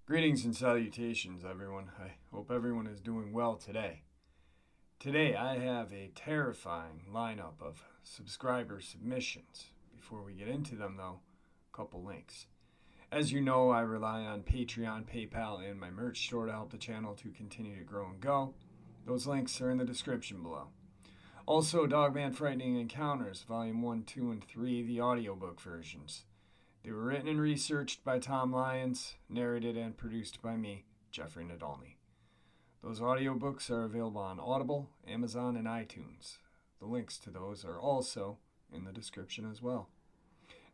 Greetings and salutations, everyone. I hope everyone is doing well today. Today, I have a terrifying lineup of subscriber submissions. Before we get into them, though, a couple links. As you know, I rely on Patreon, PayPal, and my merch store to help the channel to continue to grow and go. Those links are in the description below. Also, Dogman Frightening Encounters, Volume 1, 2, and 3, the audiobook versions. They were written and researched by Tom Lyons, narrated and produced by me, Jeffrey Nadolny. Those audiobooks are available on Audible, Amazon, and iTunes. The links to those are also in the description as well.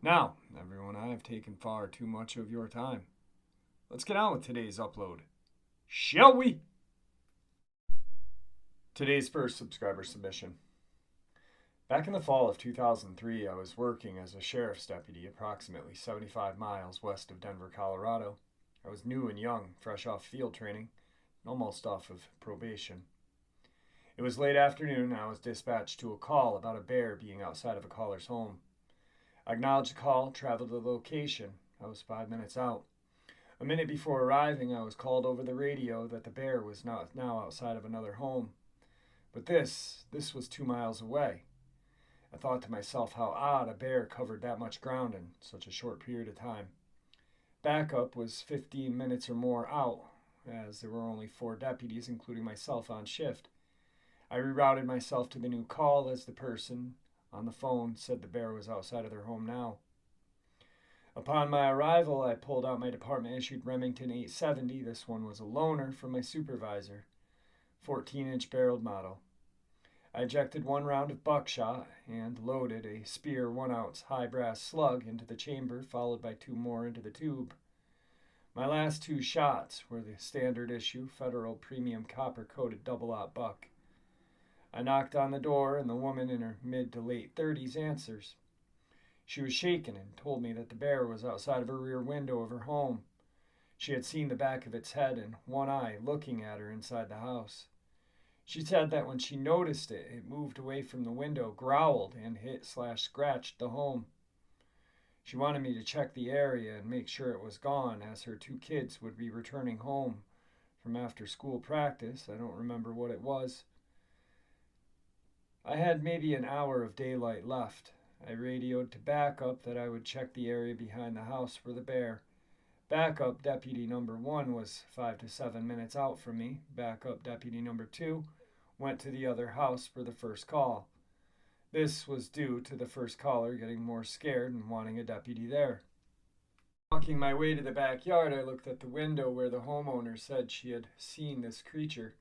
Now, everyone, I have taken far too much of your time. Let's get on with today's upload, shall we? Today's first subscriber submission. Back in the fall of 2003, I was working as a sheriff's deputy approximately 75 miles west of Denver, Colorado. I was new and young, fresh off field training, almost off of probation. It was late afternoon and I was dispatched to a call about a bear being outside of a caller's home. I acknowledged the call, traveled to the location. I was 5 minutes out. A minute before arriving, I was called over the radio that the bear was now outside of another home. But this was 2 miles away. I thought to myself how odd a bear covered that much ground in such a short period of time. Backup was 15 minutes or more out, as there were only 4 deputies, including myself, on shift. I rerouted myself to the new call as the person on the phone said the bear was outside of their home now. Upon my arrival, I pulled out my department-issued Remington 870. This one was a loaner from my supervisor, 14-inch barreled model. I ejected 1 round of buckshot and loaded a Spear 1-ounce high brass slug into the chamber, followed by 2 more into the tube. My last 2 shots were the standard issue Federal Premium copper-coated double-aught buck. I knocked on the door and the woman in her mid to late 30s answers. She was shaken and told me that the bear was outside of her rear window of her home. She had seen the back of its head and one eye looking at her inside the house. She said that when she noticed it, it moved away from the window, growled, and hit/scratched the home. She wanted me to check the area and make sure it was gone, as her 2 kids would be returning home from after-school practice. I don't remember what it was. I had maybe an hour of daylight left. I radioed to backup that I would check the area behind the house for the bear. Backup deputy number 1 was 5 to 7 minutes out from me. Backup deputy number 2 went to the other house for the first call. This was due to the first caller getting more scared and wanting a deputy there. Walking my way to the backyard, I looked at the window where the homeowner said she had seen this creature.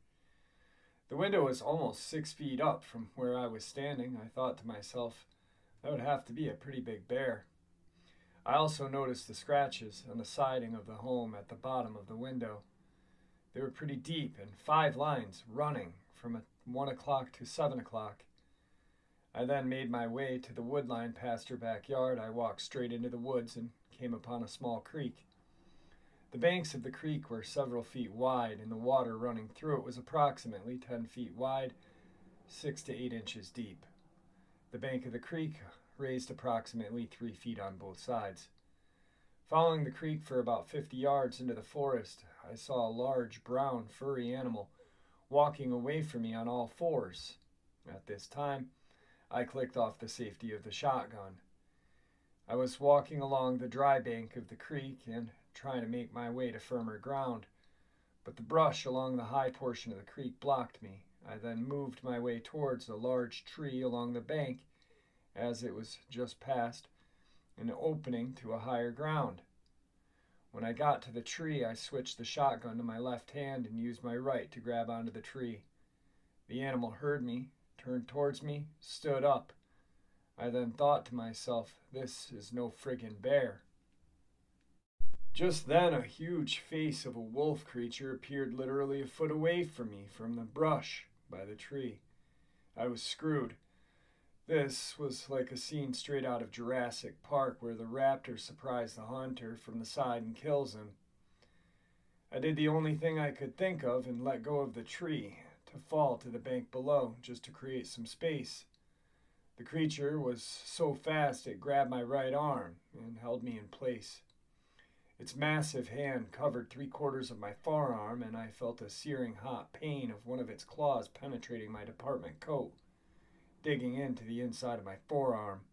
The window was almost 6 feet up from where I was standing. I thought to myself, that would have to be a pretty big bear. I also noticed the scratches on the siding of the home at the bottom of the window. They were pretty deep and 5 lines running from 1 o'clock to 7 o'clock. I then made my way to the wood line past her backyard. I walked straight into the woods and came upon a small creek. The banks of the creek were several feet wide, and the water running through it was approximately 10 feet wide, 6 to 8 inches deep. The bank of the creek raised approximately 3 feet on both sides. Following the creek for about 50 yards into the forest, I saw a large brown furry animal walking away from me on all 4s. At this time, I clicked off the safety of the shotgun. I was walking along the dry bank of the creek and trying to make my way to firmer ground, but the brush along the high portion of the creek blocked me. I then moved my way towards a large tree along the bank, as it was just past an opening to a higher ground. When I got to the tree, I switched the shotgun to my left hand and used my right to grab onto the tree. The animal heard me, turned towards me, stood up. I then thought to myself, this is no friggin' bear. Just then, a huge face of a wolf creature appeared literally a foot away from me from the brush by the tree. I was screwed. This was like a scene straight out of Jurassic Park where the raptor surprised the hunter from the side and kills him. I did the only thing I could think of and let go of the tree to fall to the bank below just to create some space. The creature was so fast it grabbed my right arm and held me in place. Its massive hand covered 3/4 of my forearm, and I felt a searing hot pain of one of its claws penetrating my department coat, digging into the inside of my forearm.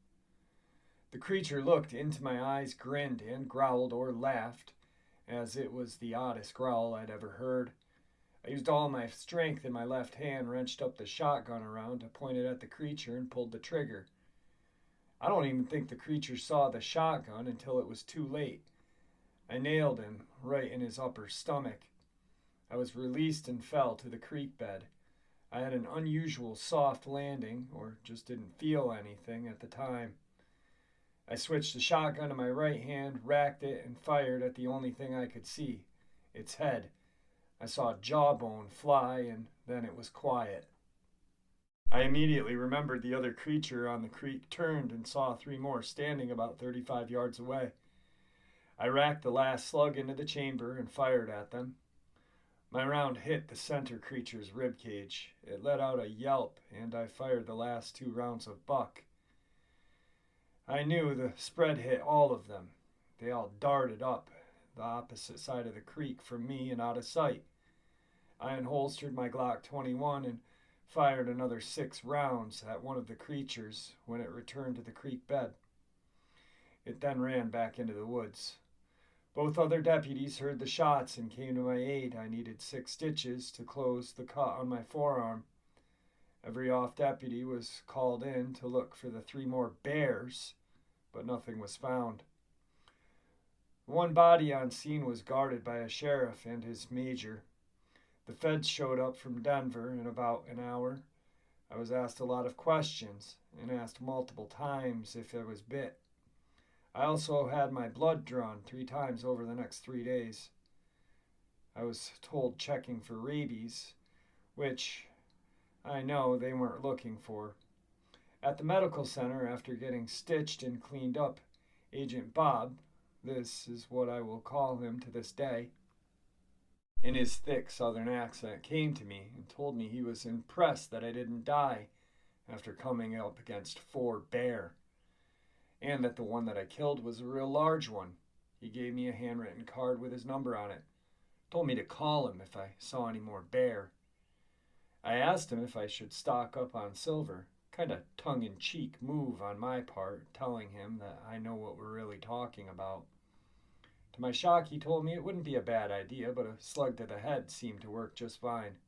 The creature looked into my eyes, grinned, and growled or laughed, as it was the oddest growl I'd ever heard. I used all my strength in my left hand, wrenched up the shotgun around to point it at the creature, and pulled the trigger. I don't even think the creature saw the shotgun until it was too late. I nailed him right in his upper stomach. I was released and fell to the creek bed. I had an unusual soft landing, or just didn't feel anything at the time. I switched the shotgun to my right hand, racked it, and fired at the only thing I could see, its head. I saw a jawbone fly, and then it was quiet. I immediately remembered the other creature on the creek turned and saw 3 more standing about 35 yards away. I racked the last slug into the chamber and fired at them. My round hit the center creature's ribcage. It let out a yelp, and I fired the last 2 rounds of buck. I knew the spread hit all of them. They all darted up the opposite side of the creek from me and out of sight. I unholstered my Glock 21 and fired another 6 rounds at one of the creatures when it returned to the creek bed. It then ran back into the woods. Both other deputies heard the shots and came to my aid. I needed 6 stitches to close the cut on my forearm. Every off-deputy was called in to look for the 3 more bears, but nothing was found. One body on scene was guarded by a sheriff and his major. The feds showed up from Denver in about an hour. I was asked a lot of questions and asked multiple times if I was bit. I also had my blood drawn 3 times over the next 3 days. I was told checking for rabies, which I know they weren't looking for. At the medical center, after getting stitched and cleaned up, Agent Bob, this is what I will call him to this day, in his thick southern accent, came to me and told me he was impressed that I didn't die after coming up against 4 bear, and that the one that I killed was a real large one. He gave me a handwritten card with his number on it, told me to call him if I saw any more bear. I asked him if I should stock up on silver, kind of tongue-in-cheek move on my part, telling him that I know what we're really talking about. To my shock, he told me it wouldn't be a bad idea, but a slug to the head seemed to work just fine.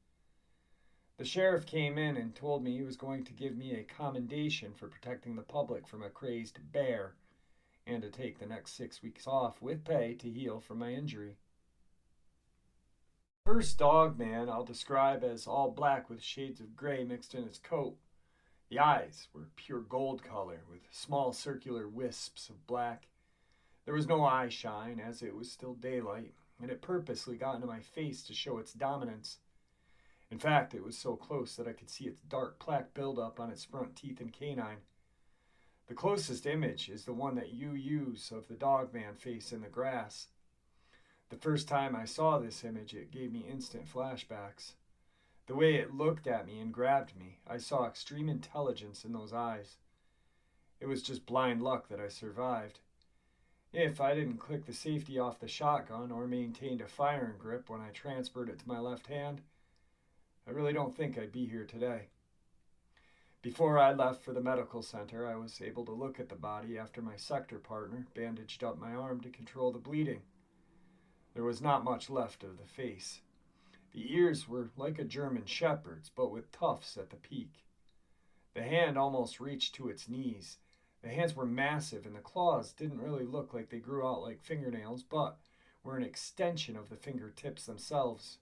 The sheriff came in and told me he was going to give me a commendation for protecting the public from a crazed bear, and to take the next 6 weeks off with pay to heal from my injury. First Dogman I'll describe as all black with shades of gray mixed in its coat. The eyes were pure gold color with small circular wisps of black. There was no eye shine, as it was still daylight, and it purposely got into my face to show its dominance. In fact, it was so close that I could see its dark plaque buildup on its front teeth and canine. The closest image is the one that you use of the Dogman face in the grass. The first time I saw this image, it gave me instant flashbacks. The way it looked at me and grabbed me, I saw extreme intelligence in those eyes. It was just blind luck that I survived. If I didn't click the safety off the shotgun or maintained a firing grip when I transferred it to my left hand, I really don't think I'd be here today. Before I left for the medical center, I was able to look at the body after my sector partner bandaged up my arm to control the bleeding. There was not much left of the face. The ears were like a German shepherd's, but with tufts at the peak. The hand almost reached to its knees. The hands were massive, and the claws didn't really look like they grew out like fingernails, but were an extension of the fingertips themselves.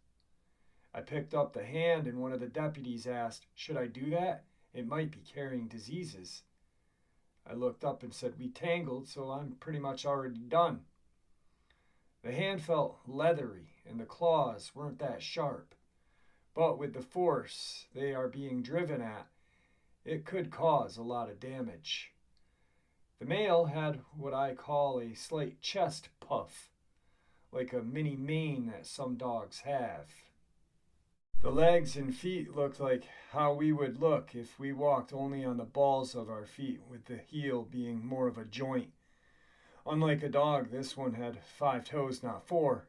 I picked up the hand, and one of the deputies asked, "Should I do that? It might be carrying diseases." I looked up and said, "We tangled, so I'm pretty much already done." The hand felt leathery, and the claws weren't that sharp. But with the force they are being driven at, it could cause a lot of damage. The male had what I call a slight chest puff, like a mini mane that some dogs have. The legs and feet looked like how we would look if we walked only on the balls of our feet, with the heel being more of a joint. Unlike a dog, this one had 5 toes, not 4,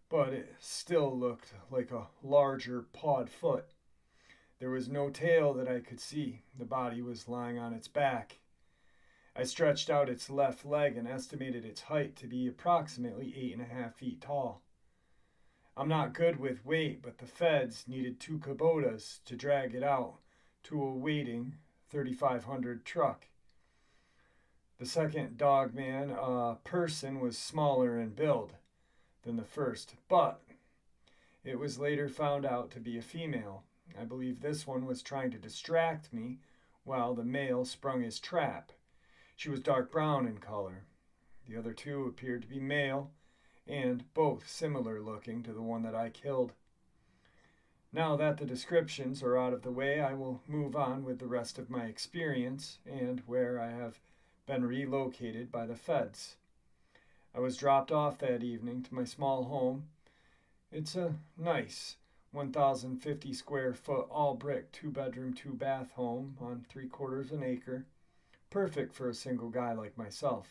but it still looked like a larger pawed foot. There was no tail that I could see. The body was lying on its back. I stretched out its left leg and estimated its height to be approximately 8.5 feet tall. I'm not good with weight, but the feds needed 2 Kubotas to drag it out to a waiting 3,500 truck. The second Dogman person was smaller in build than the first, but it was later found out to be a female. I believe this one was trying to distract me while the male sprung his trap. She was dark brown in color. The other 2 appeared to be male, and both similar looking to the one that I killed. Now that the descriptions are out of the way, I will move on with the rest of my experience and where I have been relocated by the feds. I was dropped off that evening to my small home. It's a nice 1,050 square foot all brick 2-bedroom 2-bath home on 3/4 an acre, perfect for a single guy like myself.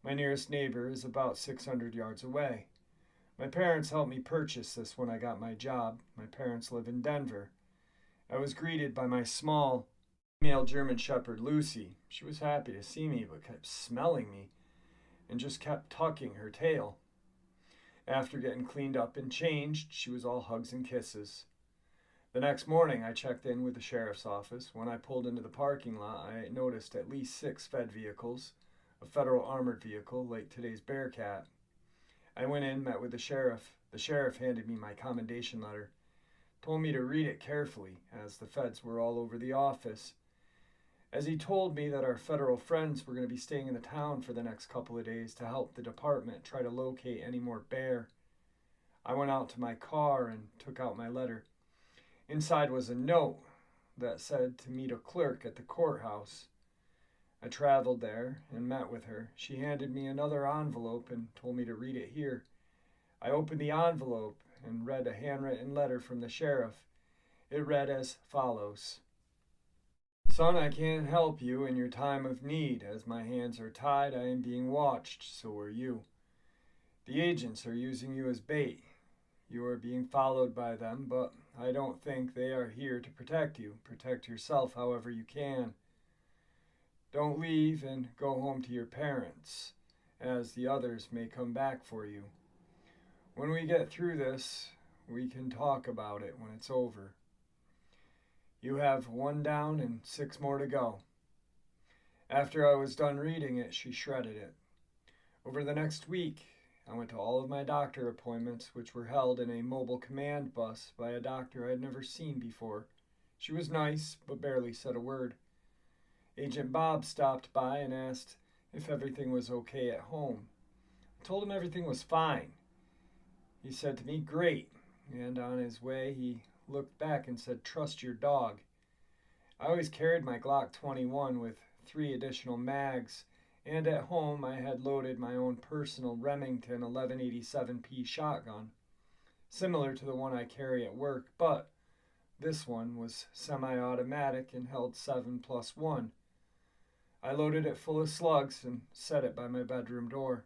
My nearest neighbor is about 600 yards away. My parents helped me purchase this when I got my job. My parents live in Denver. I was greeted by my small female German Shepherd, Lucy. She was happy to see me, but kept smelling me and just kept tucking her tail. After getting cleaned up and changed, she was all hugs and kisses. The next morning, I checked in with the sheriff's office. When I pulled into the parking lot, I noticed at least 6 Fed vehicles, a federal armored vehicle like today's Bearcat. I went in, met with the sheriff. The sheriff handed me my commendation letter, told me to read it carefully, as the feds were all over the office, as he told me that our federal friends were going to be staying in the town for the next couple of days to help the department try to locate any more bear. I went out to my car and took out my letter. Inside was a note that said to meet a clerk at the courthouse. I traveled there and met with her. She handed me another envelope and told me to read it here. I opened the envelope and read a handwritten letter from the sheriff. It read as follows: Son, I can't help you in your time of need. As my hands are tied, I am being watched, so are you. The agents are using you as bait. You are being followed by them, but I don't think they are here to protect you. Protect yourself however you can. Don't leave and go home to your parents, as the others may come back for you. When we get through this, we can talk about it when it's over. You have 1 down and 6 more to go. After I was done reading it, she shredded it. Over the next week, I went to all of my doctor appointments, which were held in a mobile command bus by a doctor I had never seen before. She was nice, but barely said a word. Agent Bob stopped by and asked if everything was okay at home. I told him everything was fine. He said to me, "Great," and on his way he looked back and said, "Trust your dog." I always carried my Glock 21 with 3 additional mags, and at home I had loaded my own personal Remington 1187P shotgun, similar to the one I carry at work, but this one was semi-automatic and held 7+1. I loaded it full of slugs and set it by my bedroom door.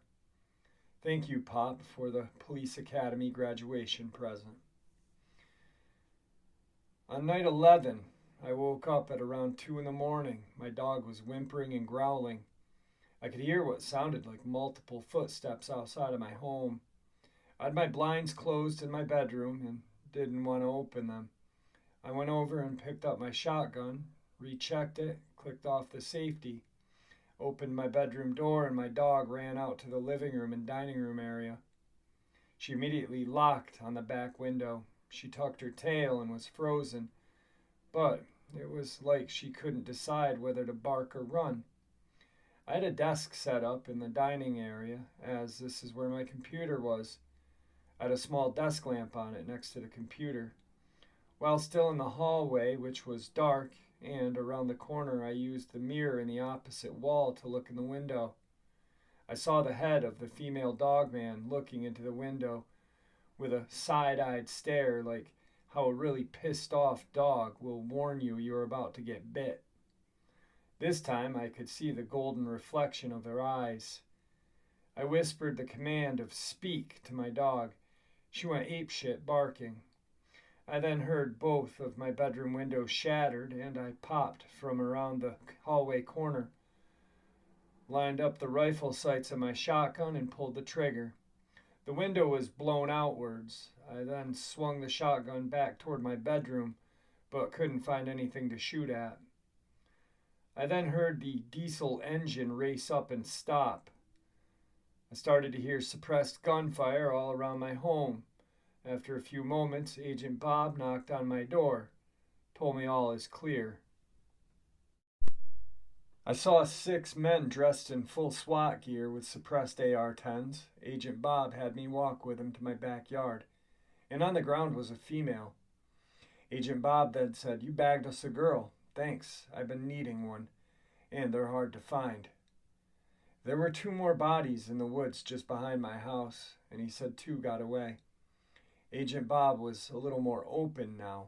Thank you, Pop, for the Police Academy graduation present. On night 11, I woke up at around 2 in the morning. My dog was whimpering and growling. I could hear what sounded like multiple footsteps outside of my home. I had my blinds closed in my bedroom and didn't want to open them. I went over and picked up my shotgun, rechecked it, clicked off the safety, opened my bedroom door, and my dog ran out to the living room and dining room area. She immediately locked on the back window. She tucked her tail and was frozen, but it was like she couldn't decide whether to bark or run. I had a desk set up in the dining area, as this is where my computer was. I had a small desk lamp on it next to the computer. While still in the hallway, which was dark, and around the corner, I used the mirror in the opposite wall to look in the window. I saw the head of the female Dogman looking into the window with a side-eyed stare, like how a really pissed off dog will warn you you're about to get bit. This time I could see the golden reflection of her eyes. I whispered the command of speak to my dog. She went apeshit barking. I then heard both of my bedroom windows shattered, and I popped from around the hallway corner, lined up the rifle sights of my shotgun, and pulled the trigger. The window was blown outwards. I then swung the shotgun back toward my bedroom, but couldn't find anything to shoot at. I then heard the diesel engine race up and stop. I started to hear suppressed gunfire all around my home. After a few moments, Agent Bob knocked on my door, told me all is clear. I saw 6 men dressed in full SWAT gear with suppressed AR-10s. Agent Bob had me walk with him to my backyard, and on the ground was a female. Agent Bob then said, "You bagged us a girl. Thanks, I've been needing one, and they're hard to find." There were 2 more bodies in the woods just behind my house, and he said 2 got away. Agent Bob was a little more open now.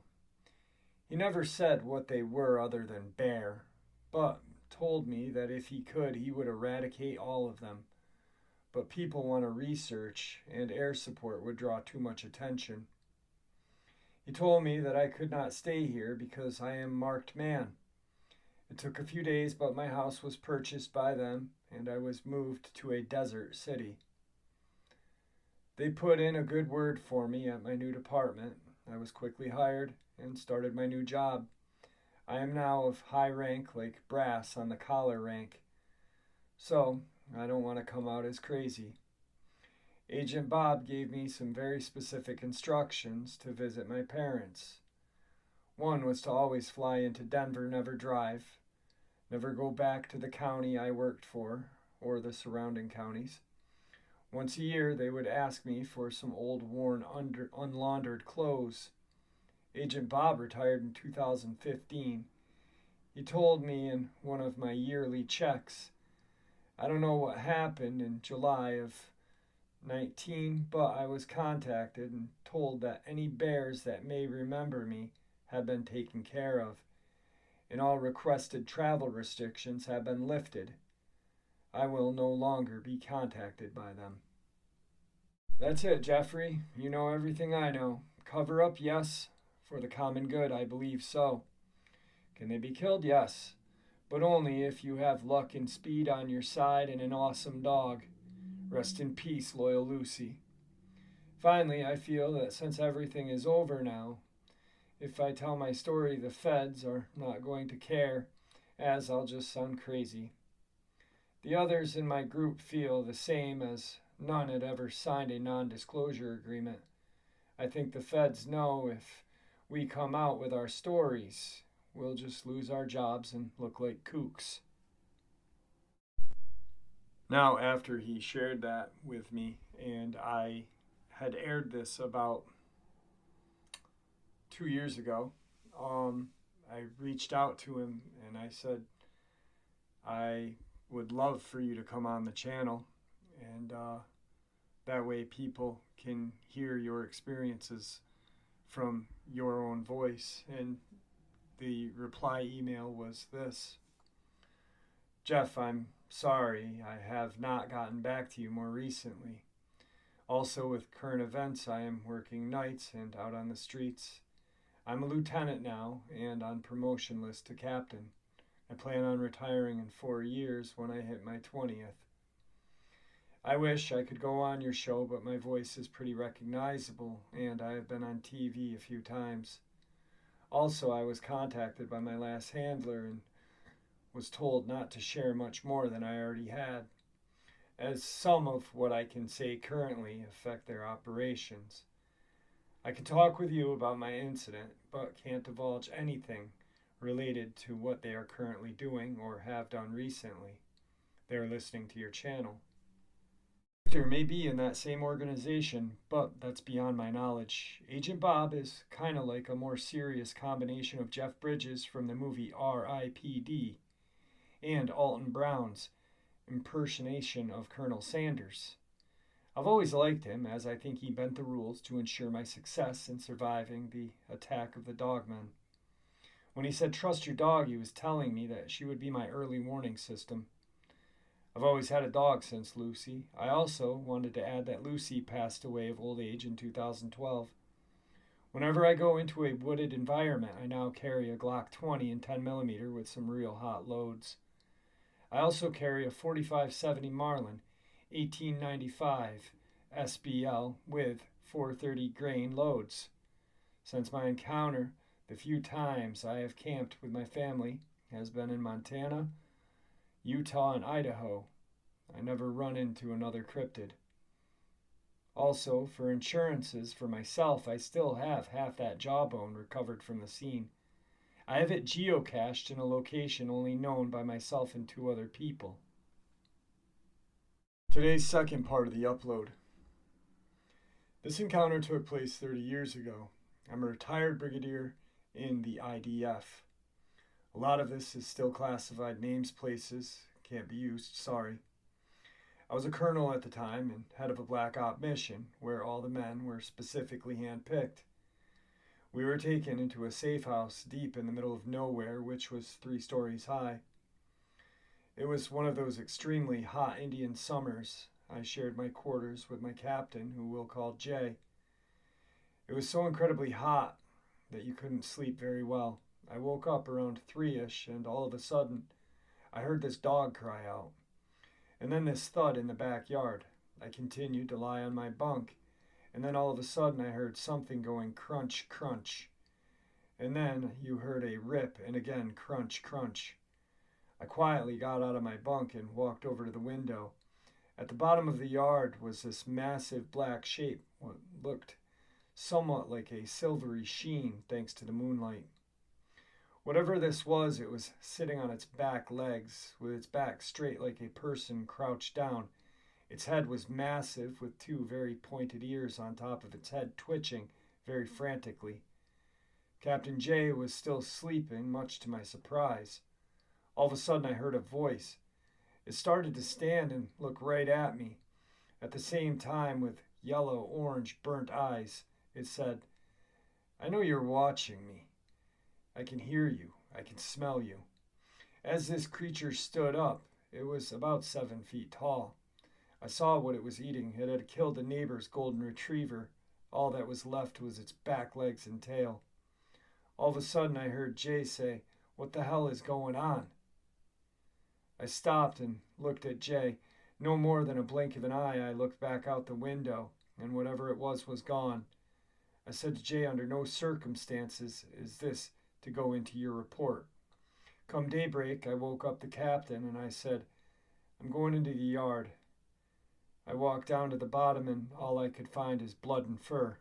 He never said what they were other than bear, but told me that if he could, he would eradicate all of them. But people want to research, and air support would draw too much attention. He told me that I could not stay here because I am marked man. It took a few days, but my house was purchased by them, and I was moved to a desert city. They put in a good word for me at my new department. I was quickly hired and started my new job. I am now of high rank, like brass on the collar rank. So, I don't want to come out as crazy. Agent Bob gave me some very specific instructions to visit my parents. One was to always fly into Denver, never drive, never go back to the county I worked for or the surrounding counties. Once a year, they would ask me for some old, worn, unlaundered clothes. Agent Bob retired in 2015. He told me in one of my yearly checks, I don't know what happened in July of 19, but I was contacted and told that any bears that may remember me have been taken care of, and all requested travel restrictions have been lifted. I will no longer be contacted by them. That's it, Jeffrey. You know everything I know. Cover up, yes. For the common good, I believe so. Can they be killed? Yes. But only if you have luck and speed on your side and an awesome dog. Rest in peace, loyal Lucy. Finally, I feel that since everything is over now, if I tell my story, the feds are not going to care, as I'll just sound crazy. The others in my group feel the same, as none had ever signed a non-disclosure agreement. I think the feds know if we come out with our stories, we'll just lose our jobs and look like kooks. Now, after he shared that with me, and I had aired this about 2 years ago, I reached out to him and I said, I would love for you to come on the channel, and that way people can hear your experiences from your own voice. And the reply email was this: Jeff, I'm sorry I have not gotten back to you more recently. Also, with current events, I am working nights and out on the streets. I'm a lieutenant now and on promotion list to captain. I plan on retiring in 4 years when I hit my 20th. I wish I could go on your show, but my voice is pretty recognizable, and I have been on TV a few times. Also, I was contacted by my last handler and was told not to share much more than I already had, as some of what I can say currently affect their operations. I can talk with you about my incident, but can't divulge anything related to what they are currently doing or have done recently. They are listening to your channel. Victor may be in that same organization, but that's beyond my knowledge. Agent Bob is kind of like a more serious combination of Jeff Bridges from the movie R.I.P.D. and Alton Brown's impersonation of Colonel Sanders. I've always liked him, as I think he bent the rules to ensure my success in surviving the attack of the Dogman. When he said trust your dog, he was telling me that she would be my early warning system. I've always had a dog since Lucy. I also wanted to add that Lucy passed away of old age in 2012. Whenever I go into a wooded environment, I now carry a Glock 20 and 10mm with some real hot loads. I also carry a 4570 Marlin 1895 SBL with 430 grain loads. Since my encounter, the few times I have camped with my family has been in Montana, Utah, and Idaho. I never run into another cryptid. Also, for insurances for myself, I still have half that jawbone recovered from the scene. I have it geocached in a location only known by myself and 2 other people. Today's second part of the upload. This encounter took place 30 years ago. I'm a retired brigadier in the IDF. A lot of this is still classified names, places, can't be used, sorry. I was a colonel at the time and head of a black op mission where all the men were specifically handpicked. We were taken into a safe house deep in the middle of nowhere, which was 3 stories high. It was one of those extremely hot Indian summers. I shared my quarters with my captain, who we'll call Jay. It was so incredibly hot that you couldn't sleep very well. I woke up around 3-ish, and all of a sudden, I heard this dog cry out. And then this thud in the backyard. I continued to lie on my bunk, and then all of a sudden I heard something going crunch, crunch. And then you heard a rip, and again crunch, crunch. I quietly got out of my bunk and walked over to the window. At the bottom of the yard was this massive black shape, what looked somewhat like a silvery sheen thanks to the moonlight. Whatever this was, it was sitting on its back legs, with its back straight like a person crouched down. Its head was massive, with 2 very pointed ears on top of its head twitching very frantically. Captain J was still sleeping, much to my surprise. All of a sudden I heard a voice. It started to stand and look right at me. At the same time, with yellow, orange, burnt eyes, it said, "I know you're watching me. I can hear you. I can smell you." As this creature stood up, it was about 7 feet tall. I saw what it was eating. It had killed a neighbor's golden retriever. All that was left was its back legs and tail. All of a sudden I heard Jay say, "What the hell is going on?" I stopped and looked at Jay. No more than a blink of an eye, I looked back out the window, and whatever it was gone. I said to Jay, under no circumstances is this to go into your report. Come daybreak, I woke up the captain and I said, "I'm going into the yard." I walked down to the bottom and all I could find is blood and fur.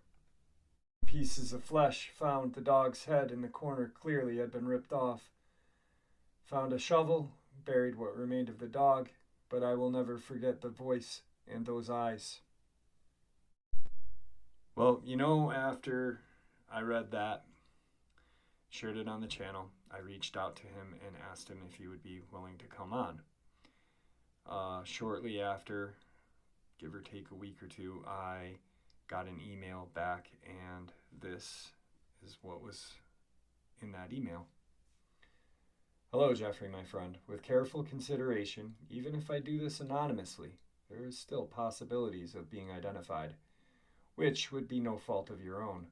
Pieces of flesh. Found the dog's head in the corner, clearly had been ripped off. Found a shovel, buried what remained of the dog, but I will never forget the voice and those eyes. Well, after I read that, shared it on the channel, I reached out to him and asked him if he would be willing to come on. Shortly after, give or take a week or 2, I got an email back, and this is what was in that email. "Hello, Jeffrey, my friend. With careful consideration, even if I do this anonymously, there is still possibilities of being identified, which would be no fault of your own.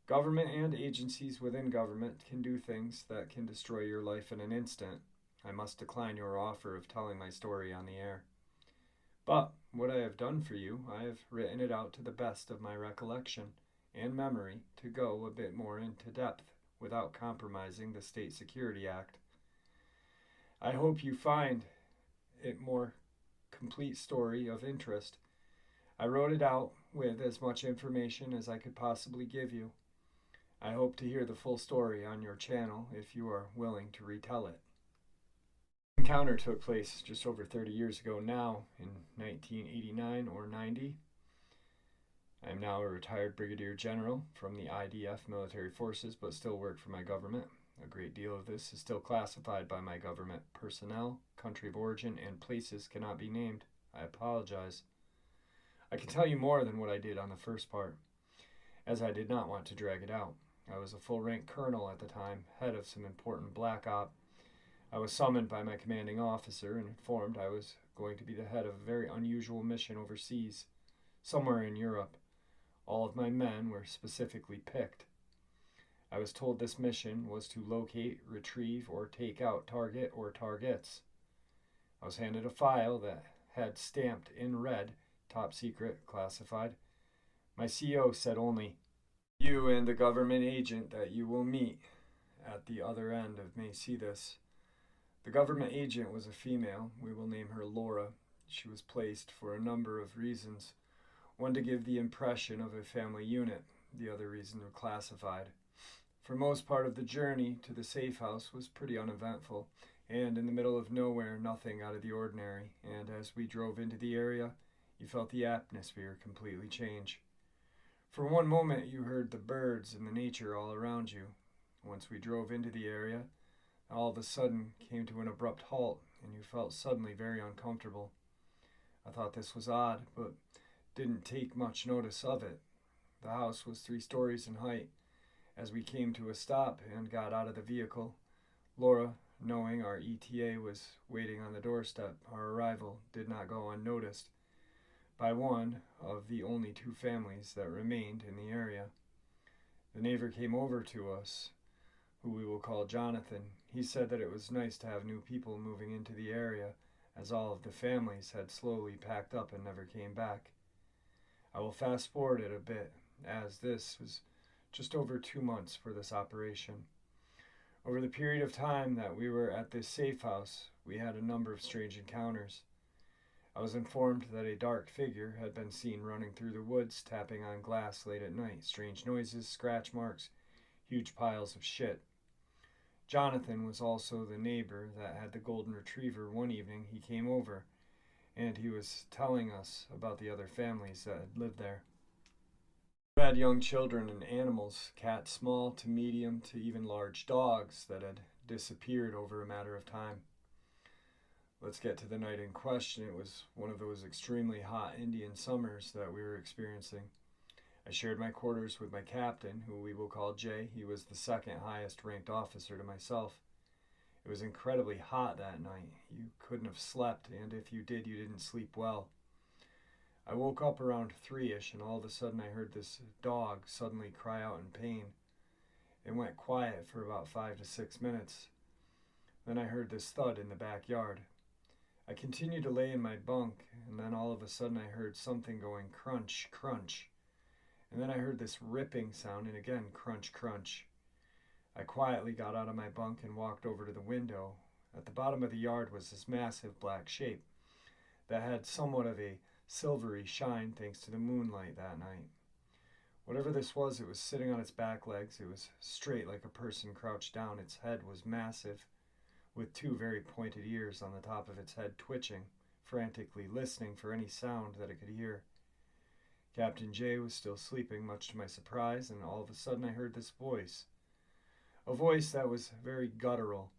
Government and agencies within government can do things that can destroy your life in an instant. I must decline your offer of telling my story on the air. But what I have done for you, I have written it out to the best of my recollection and memory to go a bit more into depth without compromising the State Security Act. I hope you find it more complete story of interest. I wrote it out with as much information as I could possibly give you. I hope to hear the full story on your channel if you are willing to retell it." The encounter took place just over 30 years ago now, in 1989 or 90. I am now a retired brigadier general from the IDF military forces, but still work for my government. A great deal of this is still classified by my government. Personnel, country of origin, and places cannot be named. I apologize. I can tell you more than what I did on the first part, as I did not want to drag it out. I was a full-rank colonel at the time, head of some important black op. I was summoned by my commanding officer and informed I was going to be the head of a very unusual mission overseas, somewhere in Europe. All of my men were specifically picked. I was told this mission was to locate, retrieve, or take out target or targets. I was handed a file that had stamped in red, top secret, classified. My CO said only, "You and the government agent that you will meet at the other end of may see this." The government agent was a female. We will name her Laura. She was placed for a number of reasons. One, to give the impression of a family unit. The other reason were classified. For most part of the journey to the safe house was pretty uneventful, and in the middle of nowhere, nothing out of the ordinary, and as we drove into the area, you felt the atmosphere completely change. For one moment, you heard the birds and the nature all around you. Once we drove into the area, all of a sudden came to an abrupt halt, and you felt suddenly very uncomfortable. I thought this was odd, but didn't take much notice of it. The house was 3 stories in height. As we came to a stop and got out of the vehicle, Laura, knowing our ETA was waiting on the doorstep, our arrival did not go unnoticed by one of the only 2 families that remained in the area. The neighbor came over to us, who we will call Jonathan. He said that it was nice to have new people moving into the area, as all of the families had slowly packed up and never came back. I will fast forward it a bit, as this was just over 2 months for this operation. Over the period of time that we were at this safe house, we had a number of strange encounters. I was informed that a dark figure had been seen running through the woods, tapping on glass late at night. Strange noises, scratch marks, huge piles of shit. Jonathan was also the neighbor that had the golden retriever. One evening he came over, and he was telling us about the other families that had lived there. We had young children and animals, cats small to medium to even large dogs that had disappeared over a matter of time. Let's get to the night in question. It was one of those extremely hot Indian summers that we were experiencing. I shared my quarters with my captain, who we will call Jay. He was the second highest ranked officer to myself. It was incredibly hot that night. You couldn't have slept, and if you did, you didn't sleep well. I woke up around 3-ish, and all of a sudden I heard this dog suddenly cry out in pain. It went quiet for about 5 to 6 minutes. Then I heard this thud in the backyard. I continued to lay in my bunk, and then all of a sudden I heard something going crunch, crunch. And then I heard this ripping sound, and again crunch, crunch. I quietly got out of my bunk and walked over to the window. At the bottom of the yard was this massive black shape that had somewhat of a silvery shine thanks to the moonlight that night. Whatever this was, it was sitting on its back legs. It was straight like a person crouched down. Its head was massive, with 2 very pointed ears on the top of its head, twitching, frantically listening for any sound that it could hear. Captain J was still sleeping, much to my surprise, and all of a sudden I heard this voice. A voice that was very guttural,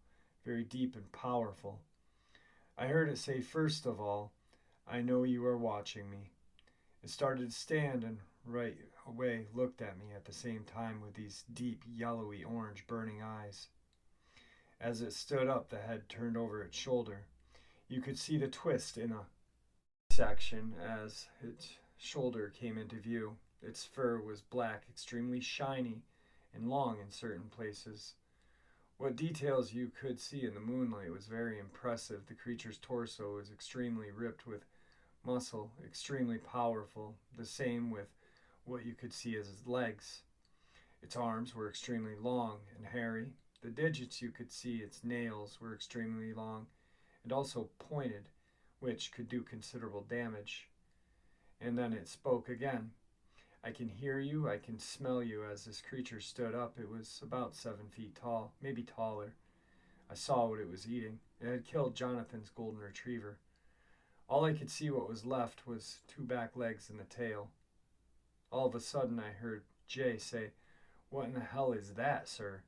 very deep and powerful. I heard it say, "First of all, I know you are watching me." It started to stand and right away looked at me at the same time with these deep, yellowy orange burning eyes. As it stood up, the head turned over its shoulder. You could see the twist in a section as its shoulder came into view. Its fur was black, extremely shiny, and long in certain places. What details you could see in the moonlight was very impressive. The creature's torso was extremely ripped with muscle, extremely powerful, the same with what you could see as its legs. Its arms were extremely long and hairy. The digits you could see, its nails, were extremely long and also pointed, which could do considerable damage. And then it spoke again. "I can hear you, I can smell you." As this creature stood up, it was about 7 feet tall, maybe taller. I saw what it was eating. It had killed Jonathan's golden retriever. All I could see what was left was 2 back legs and the tail. All of a sudden I heard Jay say, "What in the hell is that, sir?"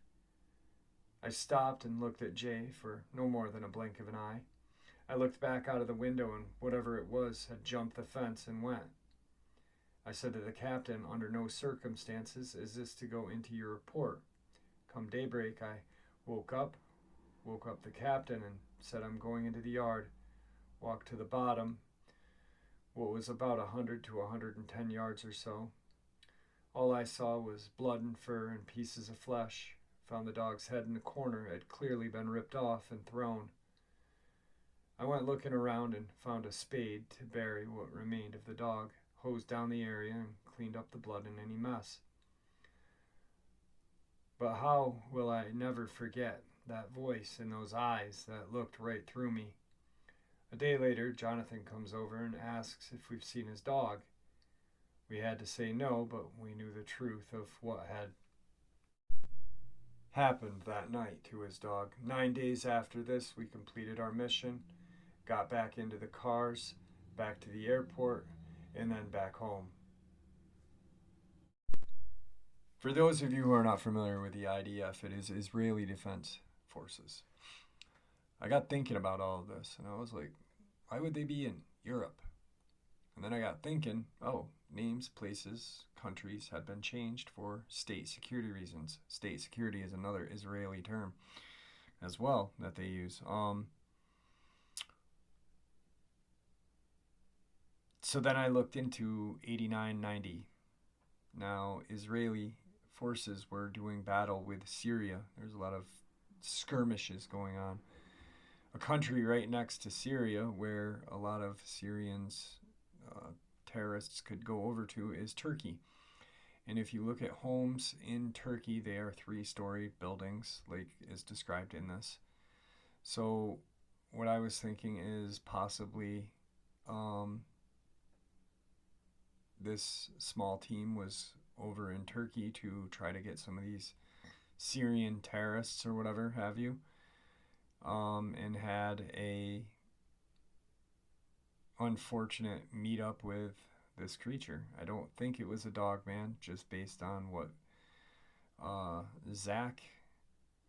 I stopped and looked at Jay for no more than a blink of an eye. I looked back out of the window, and whatever it was had jumped the fence and went. I said to the captain, under no circumstances is this to go into your report. Come daybreak, I woke up the captain, and said I'm going into the yard. Walked to the bottom, what was about 100 to 110 yards or so. All I saw was blood and fur and pieces of flesh. Found the dog's head in the corner. It had clearly been ripped off and thrown. I went looking around and found a spade to bury what remained of the dog, hosed down the area and cleaned up the blood in any mess. But how will I never forget that voice and those eyes that looked right through me? A day later, Jonathan comes over and asks if we've seen his dog. We had to say no, but we knew the truth of what had happened that night to his dog. 9 days after this, we completed our mission, got back into the cars, back to the airport, and then back home. For those of you who are not familiar with the IDF, it is Israeli Defense Forces. I got thinking about all of this, and I was like, why would they be in Europe? And then I got thinking, names, places, countries had been changed for state security reasons. State security is another Israeli term as well that they use. So then I looked into 89-90. Now, Israeli forces were doing battle with Syria. There's a lot of skirmishes going on. A country right next to Syria where a lot of Syrians, terrorists could go over to is Turkey. And if you look at homes in Turkey, they are 3-story buildings, like is described in this. So what I was thinking is possibly this small team was over in Turkey to try to get some of these Syrian terrorists or whatever have you, and had a unfortunate meetup with this creature. I don't think it was a Dogman, just based on what Zach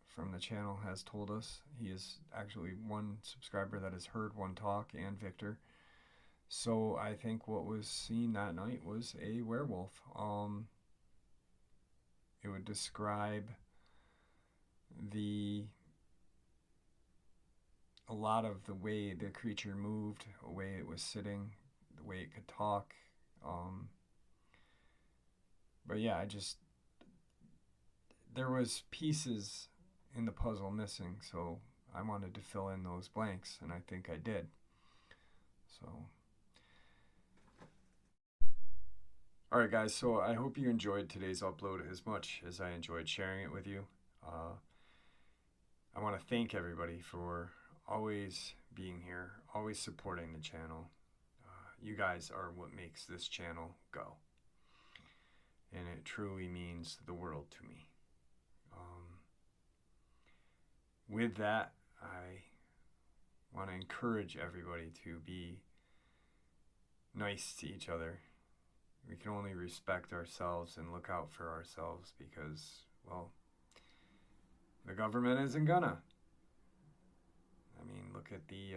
from the channel has told us. He is actually one subscriber that has heard one talk, and Victor. So I think what was seen that night was a werewolf. It would describe a lot of the way the creature moved, the way it was sitting, the way it could talk. But yeah, there was pieces in the puzzle missing, so I wanted to fill in those blanks, and I think I did. So, alright guys, so I hope you enjoyed today's upload as much as I enjoyed sharing it with you. I want to thank everybody for always being here, always supporting the channel. You guys are what makes this channel go, and it truly means the world to me. With that, I want to encourage everybody to be nice to each other. We can only respect ourselves and look out for ourselves because, well, the government isn't gonna. I mean, look at the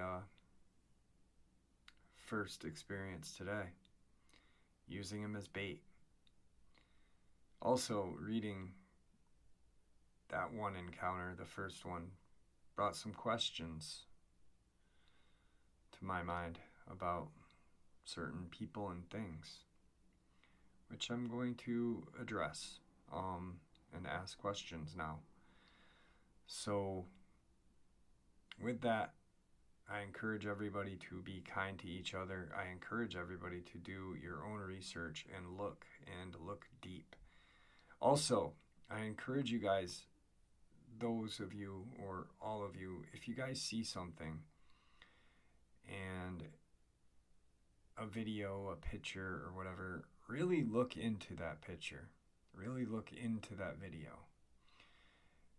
first experience today, using them as bait. Also, reading that one encounter, the first one, brought some questions to my mind about certain people and things, which I'm going to address and ask questions now. So with that, I encourage everybody to be kind to each other. I encourage everybody to do your own research and look deep. Also, I encourage you guys, those of you or all of you, if you guys see something and a video, a picture or whatever, really look into that picture. Really look into that video.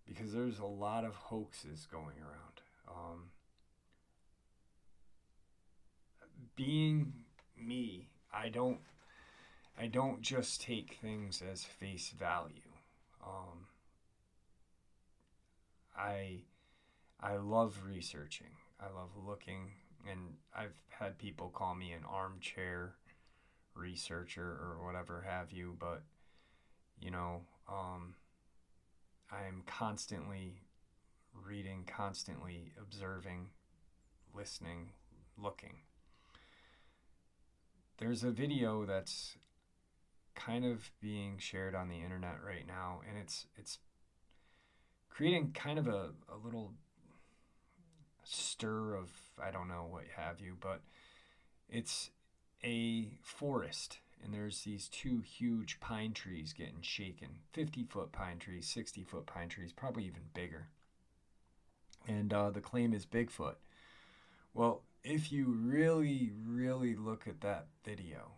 Because there's a lot of hoaxes going around. Being me, I don't just take things as face value. I love researching. I love looking, and I've had people call me an armchair researcher or whatever have you, but you know, I'm constantly reading, constantly observing, listening, looking. There's a video that's kind of being shared on the internet right now, and it's creating kind of a little stir of, I don't know what have you, but it's a forest, and there's these two huge pine trees getting shaken, 50-foot pine trees, 60-foot pine trees, probably even bigger. And the claim is Bigfoot. Well, if you really, really look at that video,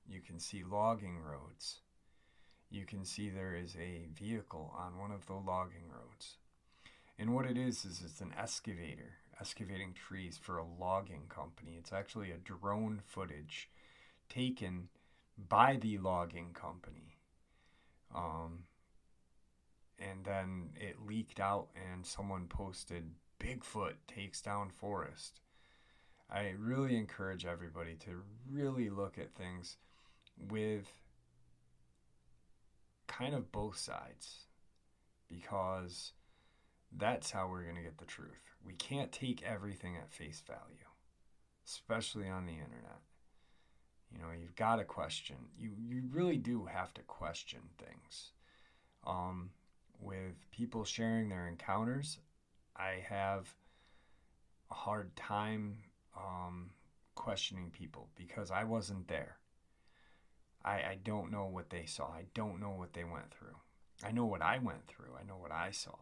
you can see logging roads. You can see there is a vehicle on one of the logging roads. And what it is it's an excavator, excavating trees for a logging company. It's actually a drone footage taken by the logging company. And then it leaked out and someone posted, Bigfoot takes down forest. I really encourage everybody to really look at things with kind of both sides, because that's how we're going to get the truth. We can't take everything at face value, especially on the internet. You know, you've got to question. You really do have to question things. With people sharing their encounters, I have a hard time questioning people because I wasn't there. I don't know what they saw. I don't know what they went through. I know what I went through. I know what I saw.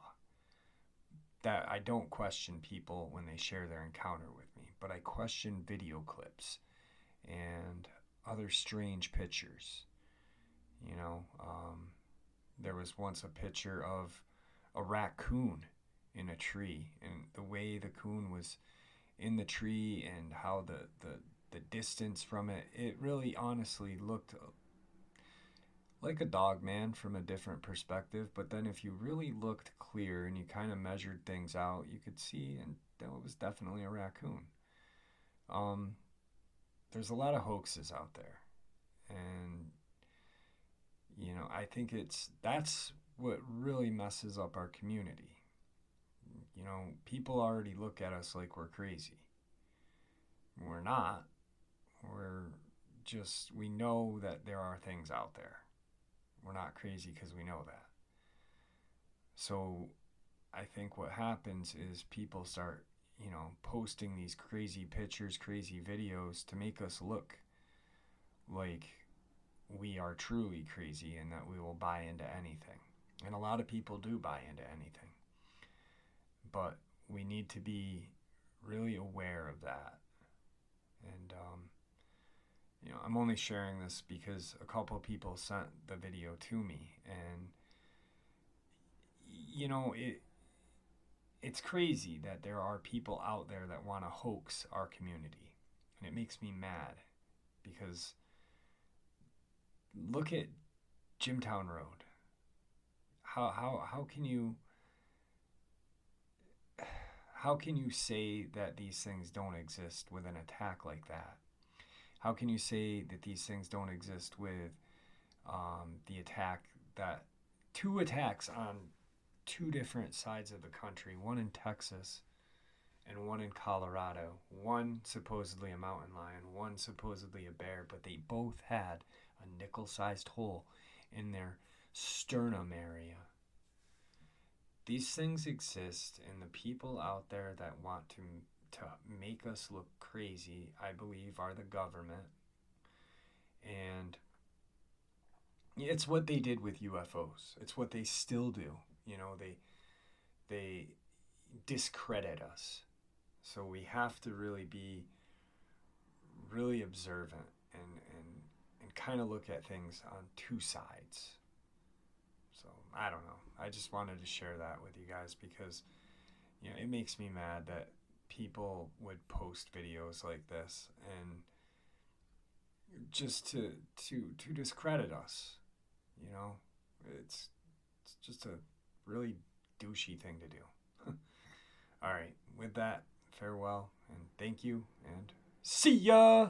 That I don't question people when they share their encounter with me, but I question video clips and other strange pictures. You know, there was once a picture of a raccoon in a tree, and the way the coon was in the tree and how the distance from it, it really honestly looked like a Dogman from a different perspective. But then if you really looked clear and you kind of measured things out, you could see, and that was definitely a raccoon. There's a lot of hoaxes out there, and you know, I think that's what really messes up our community. You know, people already look at us like we're crazy. We're not. We know that there are things out there. We're not crazy because we know that. So I think what happens is people start, you know, posting these crazy pictures, crazy videos to make us look like we are truly crazy and that we will buy into anything. And a lot of people do buy into anything. But we need to be really aware of that. And, you know, I'm only sharing this because a couple of people sent the video to me. And, you know, it's crazy that there are people out there that want to hoax our community. And it makes me mad because look at Jimtown Road. How can you say that these things don't exist with an attack like that? How can you say that these things don't exist with the attack that two attacks on two different sides of the country, one in Texas and one in Colorado, one supposedly a mountain lion, one supposedly a bear, but they both had a nickel-sized hole in their sternum area. These things exist, and the people out there that want to make us look crazy, I believe, are the government. And it's what they did with UFOs. It's what they still do. You know, they discredit us. So we have to really be really observant and kind of look at things on two sides. So I don't know. I just wanted to share that with you guys because, you know, it makes me mad that people would post videos like this and just to discredit us. You know, it's just a really douchey thing to do. All right, with that, farewell and thank you and see ya!